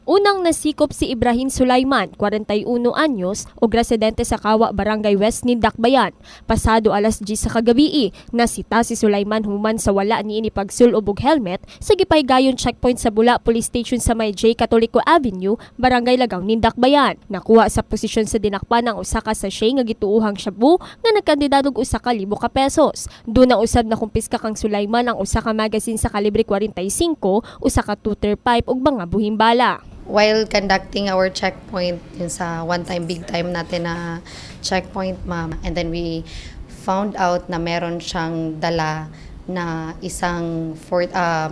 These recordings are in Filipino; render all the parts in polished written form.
Unang nasikop si Ibrahim Sulaiman, 41 anyos, ug residente sa Kawa, Barangay West, Nindakbayan. Pasado alas 10 sa kagabi, nasita si Sulaiman human sa wala niini pagsul-ob og helmet sa Gipaygayon checkpoint sa Bula Police Station sa May J. Catolico Avenue, Barangay Lagaw, Nindakbayan. Nakuha sa posisyon sa dinakpan ang usa ka sachet nga gituuhang shabu nga nagkandidato og 1,000 ka pesos. Doon na usab na kumpiska kang Sulaiman ang usa ka magazine sa kalibre 45, usa ka tutor pipe ug mga buhing bala. While conducting our checkpoint, yun sa one-time, big-time natin na checkpoint, ma'am, and then we found out na meron siyang dala na isang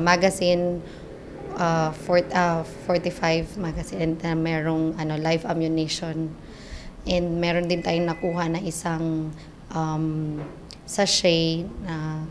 magazine, 45 magazine, and merong live ammunition. And meron din tayong nakuha na isang sachet na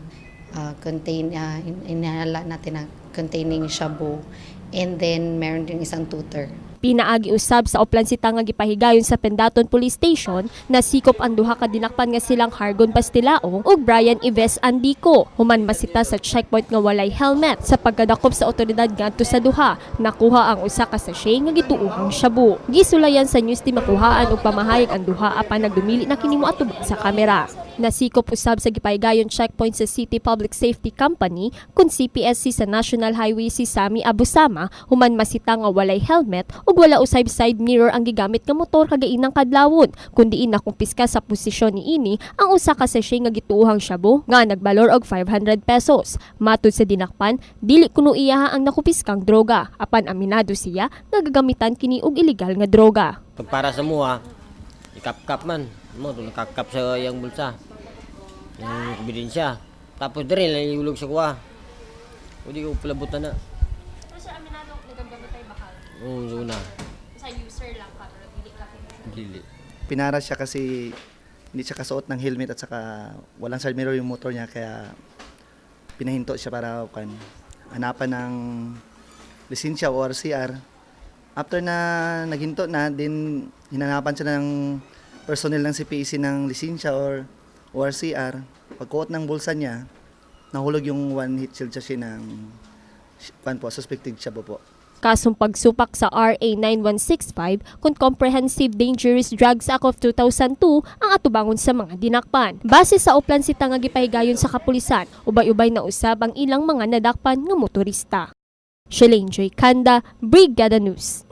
inhala natin na containing shabu. And then, meron din isang tutor. Pinaagi usab sa oplansita nga gipahigayon sa Pendaton Police Station, nasikop ang duha ka dinakpan nga silang Hargon Pastilao ug Brian Ives Andico. Human masita sa checkpoint nga walay helmet. Sa pagkadakop sa otoridad ngadto sa duha, nakuha ang usa ka sachet nga gituuhang shabu. Gisulayan sa news team makuhaan og pamahayag ang duha apan nagdumili na kini moatubang sa kamera. Nasikop usab sa Gipaygayon checkpoint sa City Public Safety Company kun CPSC sa National Highway si Sami Abusama, human masita nga walay helmet ug wala usab side mirror ang gigamit nga motor kagainang kadlawon, kundi nakumpiska sa posisyon niini ang usa ka sachet nga gituuhang shabu nga nagbalor og 500 pesos. Matud sa dinakpan, dili kuno iya ang nakumpiskang droga, apan aminado siya nga gagamitan kini og ilegal nga droga. Para sa mua, ikap-kap man mo, nakakap sa iyang bulsa. Yung ebidensya. Tapos din lang iulog sa kuha. Hindi ko palabutan na. Pero sir, aminado nagagamit tayo bakal? Oo, yun na. Sa user lang ka, pero dili ka Dili. Pinara siya kasi hindi siya kasuot ng helmet at saka walang side mirror yung motor niya, kaya pinahinto siya para hanapan ng lisensya o RCR. After na naghinto na, din hinanapan siya ng personnel ng CPEC ng lisensya or RCR. Pagkuot ng bulsa niya, nahulog yung one hit shield siya ng suspected shabu po. Kasong pagsupak sa RA 9165 kung Comprehensive Dangerous Drugs Act of 2002 ang atubangon sa mga dinakpan. Base sa oplansita nga gipahigayon sa kapulisan, ubay-ubay na usab ang ilang mga nadakpan nga motorista. Shalane Joy Kanda, Brigada News.